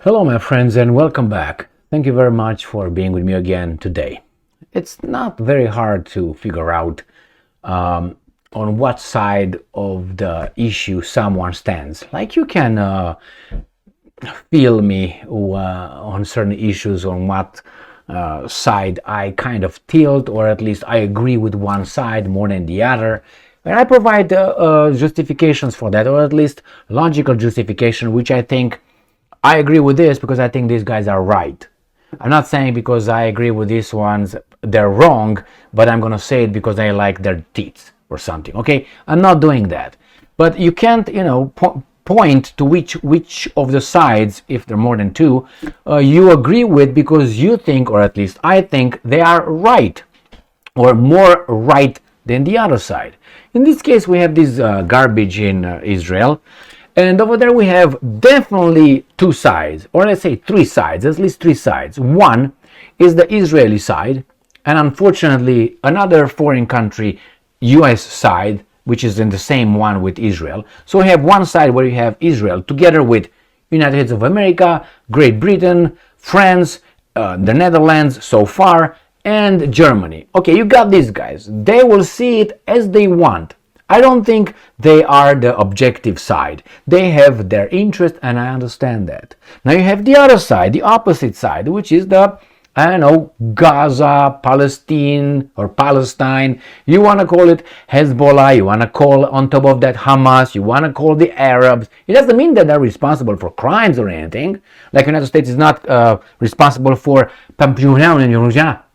Hello, my friends, and welcome back. Thank you very much for being with me again today. It's not very hard to figure out on what side of the issue someone stands. Like you can feel me on certain issues on what side I kind of tilt, or at least I agree with one side more than the other. And I provide justifications for that, or at least logical justification, which I think I agree with this because I think these guys are right. I'm not saying because I agree with these ones they're wrong, but I'm gonna say it because I like their teeth or something. Okay, I'm not doing that. But you can't, point to which of the sides, if there are more than two, you agree with because you think, or at least I think, they are right or more right than the other side. In this case, we have this garbage in Israel. And over there we have definitely two sides, or let's say three sides, at least three sides. One is the Israeli side, and unfortunately another foreign country, US side, which is in the same one with Israel. So we have one side where you have Israel together with United States of America, Great Britain, France, the Netherlands so far, and Germany. Okay, you got these guys. They will see it as they want. I don't think they are the objective side. They have their interest, and I understand that. Now you have the other side, the opposite side, which is the, Gaza, Palestine, or Palestine. You want to call it Hezbollah, you want to call on top of that Hamas, you want to call the Arabs. It doesn't mean that they're responsible for crimes or anything. Like the United States is not responsible for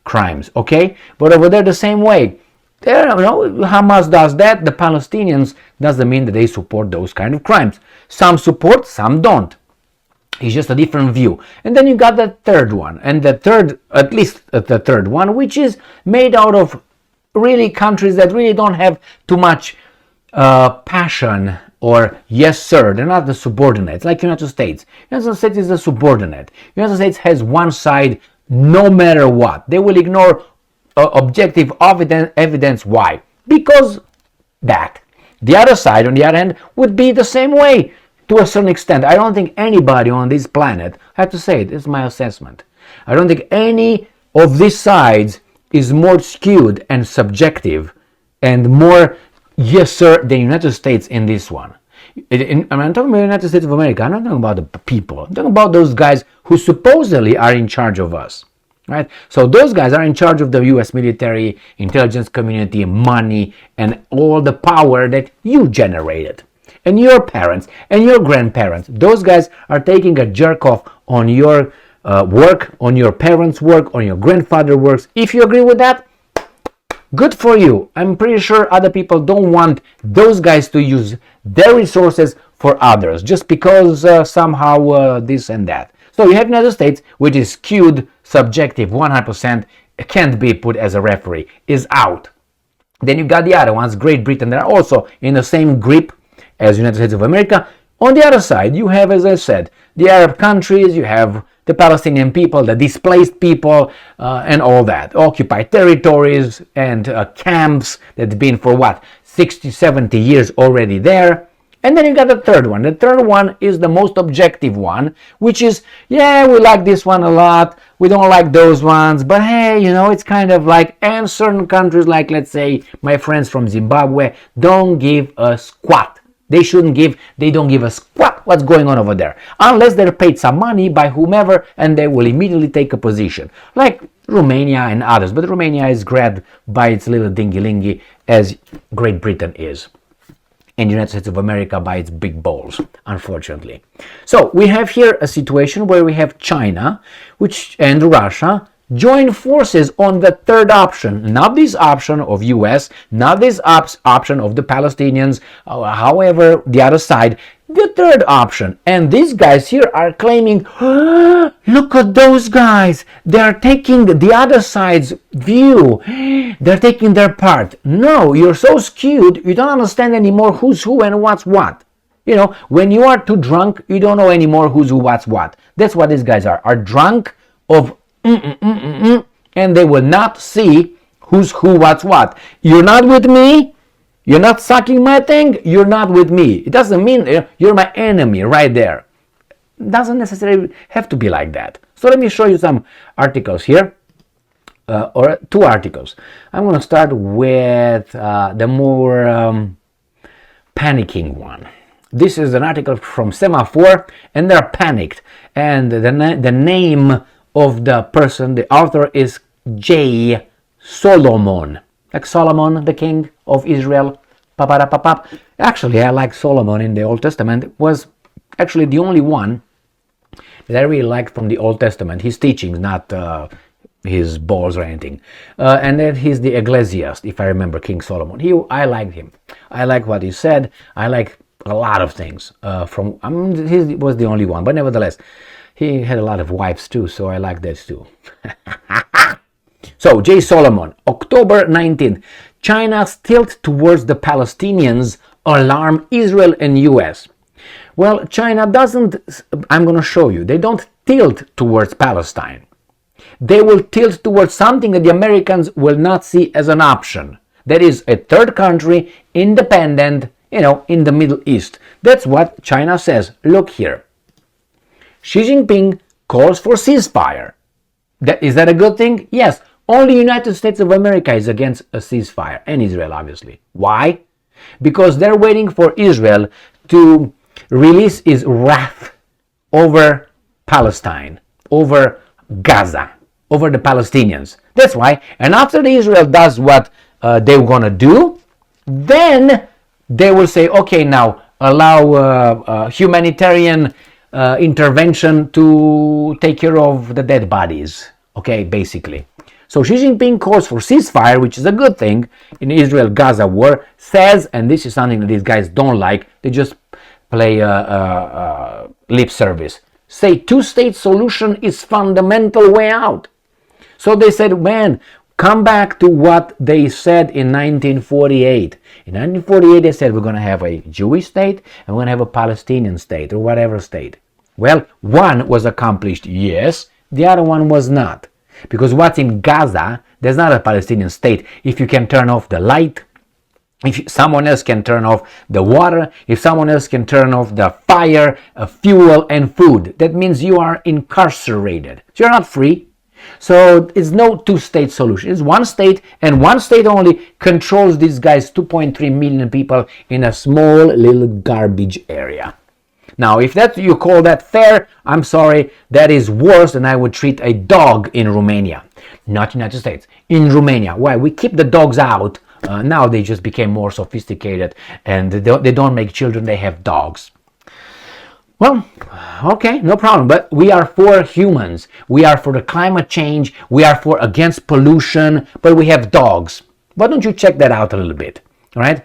crimes, okay? But over there the same way. Hamas does that. The Palestinians doesn't mean that they support those kind of crimes. Some support, some don't. It's just a different view. And then you got the third one, and the third one, which is made out of really countries that really don't have too much passion or yes sir. They're not the subordinates like United States. United States is the subordinate. United States has one side no matter what. They will ignore objective evidence. Why? Because that. The other side, on the other hand, would be the same way to a certain extent. I don't think anybody on this planet, I have to say it, this is my assessment, I don't think any of these sides is more skewed and subjective and more yes sir than United States in this one. I'm talking about the United States of America. I'm not talking about the people. I'm talking about those guys who supposedly are in charge of us. Right? So those guys are in charge of the US military, intelligence community, money, and all the power that you generated. And your parents and your grandparents, those guys are taking a jerk off on your work, on your parents' work, on your grandfather's work. If you agree with that, good for you. I'm pretty sure other people don't want those guys to use their resources for others, just because somehow this and that. So you have United States, which is skewed, subjective, 100%, can't be put as a referee, is out. Then you got the other ones, Great Britain, that are also in the same grip as United States of America. On the other side, you have, as I said, the Arab countries, you have the Palestinian people, the displaced people, and all that. Occupied territories and camps that's been for 60, 70 years already there. And then you got the third one. The third one is the most objective one, which is, we like this one a lot, we don't like those ones, but hey, it's kind of like, and certain countries, like let's say my friends from Zimbabwe, don't give a squat. They don't give a squat what's going on over there, unless they're paid some money by whomever, and they will immediately take a position, like Romania and others. But Romania is grabbed by its little dingy-lingy, as Great Britain is. And the United States of America by its big balls, unfortunately. So we have here a situation where we have China and Russia join forces on the third option, not this option of US, not this option of the Palestinians, however, the other side, the third option. And these guys here are claiming, look at those guys, they're taking the other side's view, they're taking their part. No, you're so skewed, you don't understand anymore who's who and what's what. When you are too drunk, you don't know anymore who's who, what's what. That's what these guys are drunk of and they will not see who's who, what's what. You're not with me, you're not sucking my thing, you're not with me. It doesn't mean you're my enemy right there. doesn't necessarily have to be like that. So let me show you some articles here, or two articles. I'm going to start with the more panicking one. This is an article from Semaphore, and they're panicked. And the name of the person, the author, is J. Solomon. Like Solomon, the king of Israel. Actually, I like Solomon in the Old Testament. It was actually the only one that I really liked from the Old Testament. His teachings, not his balls or anything. And then he's the Ecclesiast, if I remember, King Solomon. I liked him. I like what he said. I like a lot of things. He was the only one, but nevertheless, he had a lot of wives too, so I like that too. So, J. Solomon, October 19th. China's tilt towards the Palestinians alarm Israel and US. Well, China doesn't, I'm going to show you, they don't tilt towards Palestine. They will tilt towards something that the Americans will not see as an option. That is a third country, independent, in the Middle East. That's what China says. Look here. Xi Jinping calls for ceasefire. Is that a good thing? Yes. Only the United States of America is against a ceasefire, and Israel, obviously. Why? Because they're waiting for Israel to release its wrath over Palestine, over Gaza, over the Palestinians. That's why. And after Israel does what they're going to do, then they will say, okay, now allow humanitarian intervention to take care of the dead bodies. Okay, basically. So Xi Jinping calls for ceasefire, which is a good thing in Israel-Gaza war, says, and this is something that these guys don't like, they just play lip service. Say two-state solution is fundamental way out. So they said, man, come back to what they said in 1948. In 1948, they said we're going to have a Jewish state and we're going to have a Palestinian state or whatever state. Well, one was accomplished, yes, the other one was not. Because what's in Gaza, there's not a Palestinian state. If you can turn off the light, if someone else can turn off the water, if someone else can turn off the fire, fuel, and food, that means you are incarcerated. So you're not free. So it's no two-state solution. It's one state, and one state only controls these guys, 2.3 million people in a small little garbage area. Now, if you call that fair, I'm sorry, that is worse than I would treat a dog in Romania. Not United States, in Romania. Why? We keep the dogs out. Now they just became more sophisticated and they don't make children, they have dogs. Well, okay, no problem. But we are for humans. We are for the climate change. We are for against pollution, but we have dogs. Why don't you check that out a little bit? All right?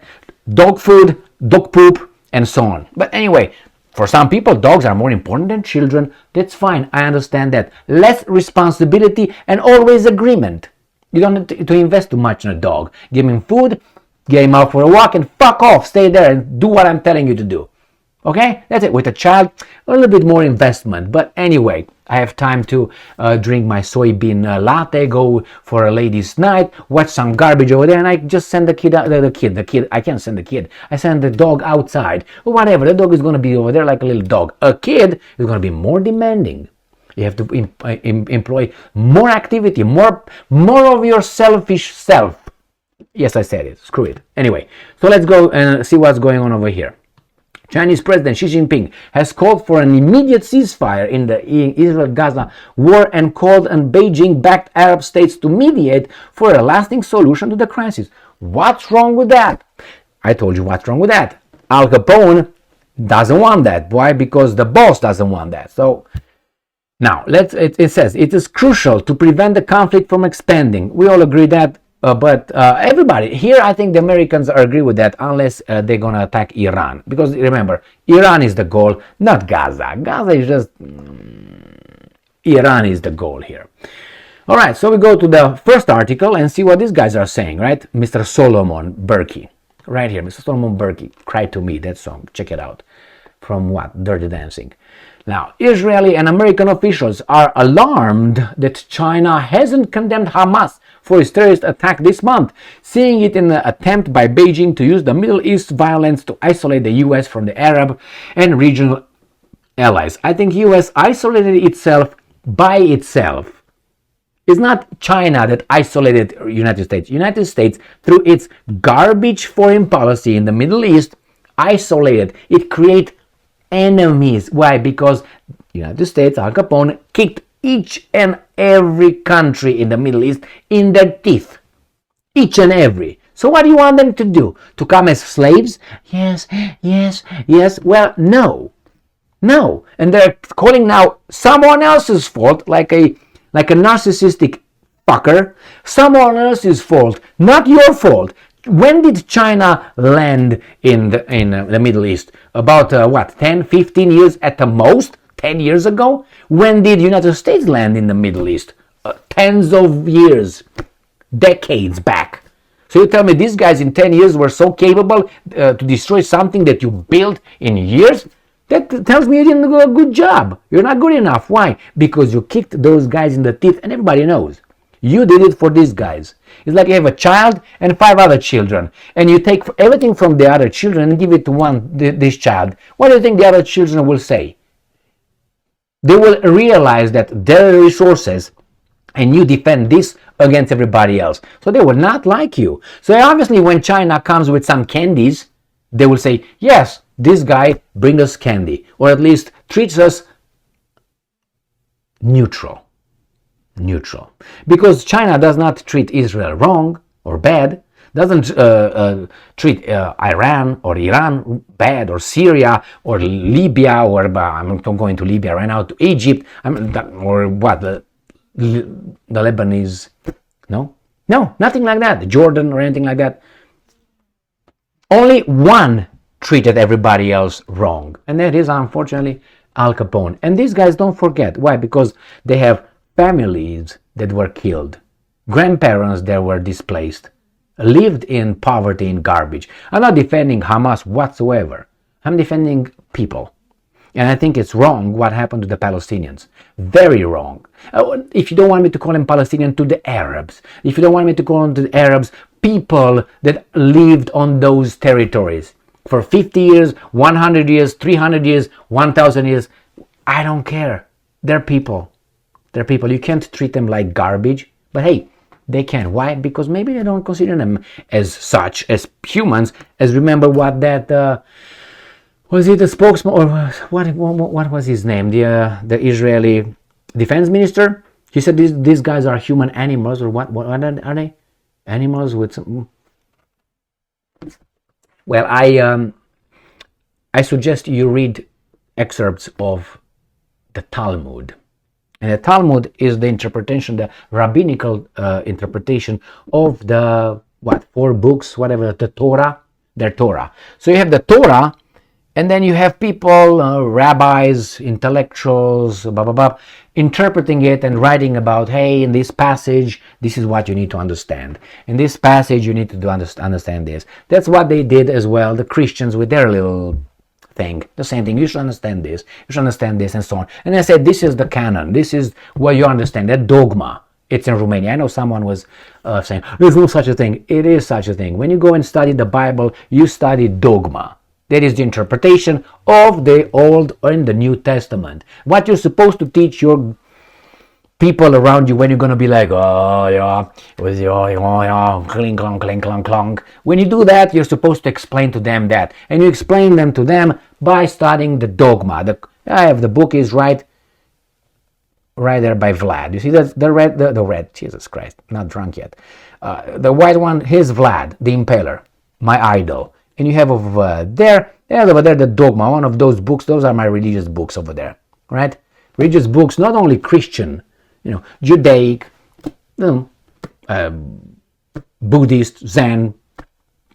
Dog food, dog poop, and so on. But anyway, for some people, dogs are more important than children. That's fine. I understand that. Less responsibility and always agreement. You don't need to invest too much in a dog. Give him food, get him out for a walk, and fuck off. Stay there and do what I'm telling you to do. Okay? That's it. With a child, a little bit more investment. But anyway, I have time to drink my soybean latte, go for a ladies' night, watch some garbage over there, and I just send the kid, I can't send the kid. I send the dog outside. Or whatever. The dog is going to be over there like a little dog. A kid is going to be more demanding. You have to employ more activity, more of your selfish self. Yes, I said it. Screw it. Anyway, so let's go and see what's going on over here. Chinese President Xi Jinping has called for an immediate ceasefire in the Israel-Gaza war and called on Beijing-backed Arab states to mediate for a lasting solution to the crisis. What's wrong with that? I told you what's wrong with that. Al Capone doesn't want that. Why? Because the boss doesn't want that. So now, it says, it is crucial to prevent the conflict from expanding. We all agree that, but everybody, here I think the Americans agree with that unless they're going to attack Iran. Because remember, Iran is the goal, not Gaza. Gaza is just, Iran is the goal here. All right, so we go to the first article and see what these guys are saying, right? Mr. Solomon Berkey, right here, Mr. Solomon Berkey, Cry to Me, that song, check it out. From what? Dirty Dancing. Now, Israeli and American officials are alarmed that China hasn't condemned Hamas for its terrorist attack this month, seeing it in an attempt by Beijing to use the Middle East violence to isolate the US from the Arab and regional allies. I think US isolated itself by itself. It's not China that isolated United States. United States, through its garbage foreign policy in the Middle East, isolated. It created enemies. Why? Because United States, Al Capone, kicked each and every country in the Middle East in their teeth. Each and every. So what do you want them to do? To come as slaves? Yes, yes, yes. Well, no. No. And they're calling now someone else's fault, like a narcissistic fucker. Someone else's fault, not your fault. When did China land in the Middle East? About 10, 15 years at the most? 10 years ago? When did United States land in the Middle East? Tens of years, decades back. So you tell me these guys in 10 years were so capable to destroy something that you built in years? That tells me you didn't do a good job. You're not good enough. Why? Because you kicked those guys in the teeth, and everybody knows. You did it for these guys. It's like you have a child and 5 other children, and you take everything from the other children and give it to this child. What do you think the other children will say? They will realize that their resources, and you defend this against everybody else. So they will not like you. So obviously when China comes with some candies, they will say, yes, this guy brings us candy, or at least treats us neutral. Neutral. Because China does not treat Israel wrong or bad, doesn't treat Iran or Iran bad, or Syria or Libya, or I'm going to Libya right now, to Egypt, or what, the Lebanese, no, nothing like that, Jordan or anything like that. Only one treated everybody else wrong, and that is unfortunately Al Capone. And these guys don't forget. Why? Because they have families that were killed, grandparents that were displaced, lived in poverty and garbage. I'm not defending Hamas whatsoever. I'm defending people. And I think it's wrong what happened to the Palestinians. Very wrong. If you don't want me to call them Palestinians, to the Arabs. If you don't want me to call them to the Arabs, people that lived on those territories for 50 years, 100 years, 300 years, 1,000 years. I don't care. They're people. They're people. You can't treat them like garbage. But hey, they can. Why? Because maybe they don't consider them as such, as humans. As remember what that... was it a spokesman, or what was his name? The Israeli defense minister? He said these guys are human animals, or what are they? Animals with some... Well, I suggest you read excerpts of the Talmud. And the Talmud is the interpretation, the rabbinical interpretation of the 4 books, whatever, the Torah, their Torah. So you have the Torah, and then you have people, rabbis, intellectuals, blah, blah, blah, interpreting it and writing about, hey, in this passage, this is what you need to understand. In this passage, you need to understand this. That's what they did as well, the Christians with their little thing. The same thing, you should understand this, you should understand this, and so on. And I said, this is the canon, this is what you understand, that dogma. It's in Romania. I know someone was saying, there's no such a thing. It is such a thing. When you go and study the Bible, you study dogma. That is the interpretation of the Old and the New Testament. What you're supposed to teach your people around you when you're going to be like, oh yeah, it was clink, clonk, clink, clonk, clonk. When you do that, you're supposed to explain to them that. And you explain them to them by studying the dogma. I have the book is right there by Vlad. You see, that's the red, Jesus Christ, not drunk yet. The white one, here's Vlad, the Impaler, my idol. And you have over there the dogma, one of those books. Those are my religious books over there, right? Religious books, not only Christian, Judaic, Buddhist, Zen,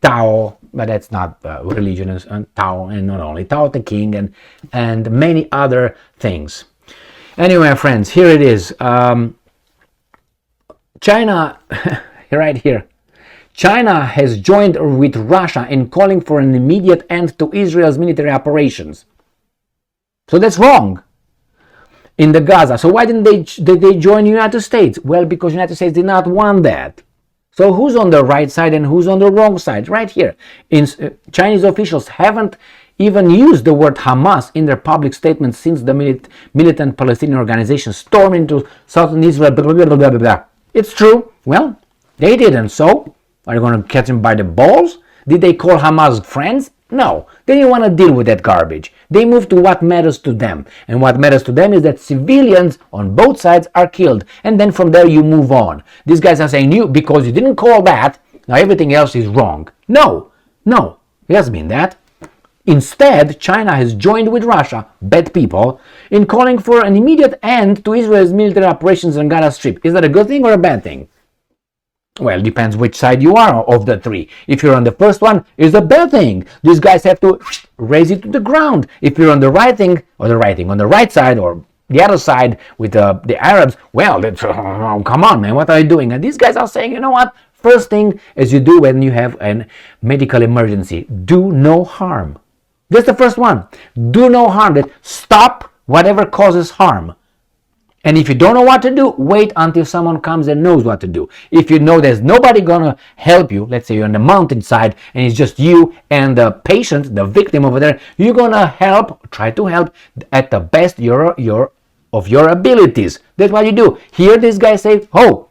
Tao, but that's not religion, and Tao, and not only Tao Te King, and many other things. Anyway, friends, here it is. China, right here. China has joined with Russia in calling for an immediate end to Israel's military operations. So that's wrong. In the Gaza. So why did they join the United States? Well, because the United States did not want that. So who's on the right side and who's on the wrong side? Right here. Chinese officials haven't even used the word Hamas in their public statements since the militant Palestinian organization stormed into southern Israel, blah, blah, blah, blah, blah, blah. It's true. Well, they didn't, so are you going to catch them by the balls? Did they call Hamas friends? No, they didn't want to deal with that garbage. They moved to what matters to them. And what matters to them is that civilians on both sides are killed. And then from there you move on. These guys are saying, you, because you didn't call that, now everything else is wrong. No, it hasn't been that. Instead, China has joined with Russia, bad people, in calling for an immediate end to Israel's military operations on Gaza Strip. Is that a good thing or a bad thing? Well, it depends which side you are of the three. If you're on the first one, it's a bad thing. These guys have to raise it to the ground. If you're on the right thing, on the right side, or the other side with the Arabs, well, come on, man, what are you doing? And these guys are saying, you know what? First thing, as you do when you have a medical emergency, do no harm. That's the first one. Do no harm. That stop whatever causes harm. And if you don't know what to do, wait until someone comes and knows what to do. If you know there's nobody gonna help you, let's say you're on the mountainside and it's just you and the patient, the victim over there, you're gonna try to help at the best of your abilities. That's what you do. Here these guys say, hold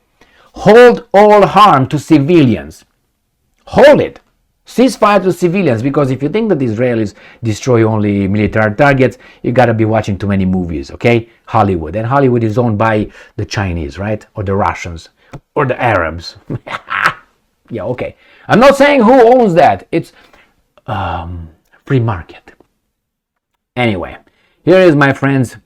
all harm to civilians. Hold it. Ceasefire to civilians, because if you think that the Israelis destroy only military targets, you gotta be watching too many movies, okay? Hollywood. And Hollywood is owned by the Chinese, right? Or the Russians. Or the Arabs. Yeah, okay. I'm not saying who owns that. It's free market. Anyway, here is, my friends,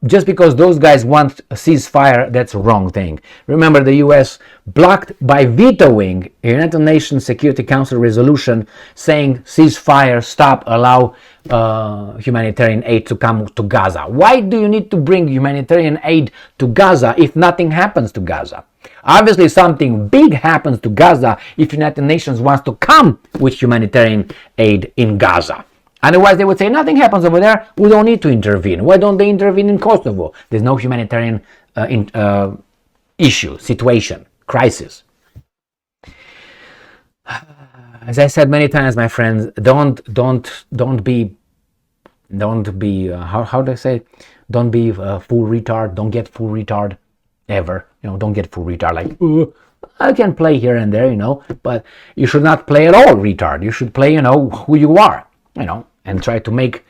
just because those guys want a ceasefire, that's a wrong thing. Remember, the US blocked by vetoing a United Nations Security Council resolution saying ceasefire, stop, allow humanitarian aid to come to Gaza. Why do you need to bring humanitarian aid to Gaza if nothing happens to Gaza? Obviously, something big happens to Gaza if United Nations wants to come with humanitarian aid in Gaza. Otherwise, they would say, nothing happens over there, we don't need to intervene. Why don't they intervene in Kosovo? There's no humanitarian issue, situation, crisis. As I said many times, my friends, don't be, how do I say? Don't be full retard, don't get full retard, ever. Don't get full retard, like, I can play here and there, but you should not play at all retard. You should play, who you are, and try to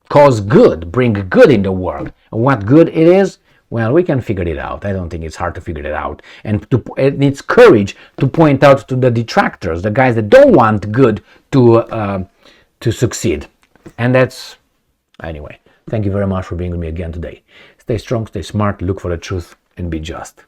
cause good, bring good in the world. And what good it is, well, we can figure it out. I don't think it's hard to figure it out. And it needs courage to point out to the detractors, the guys that don't want good to succeed. And that's, anyway, thank you very much for being with me again today. Stay strong, stay smart, look for the truth, and be just.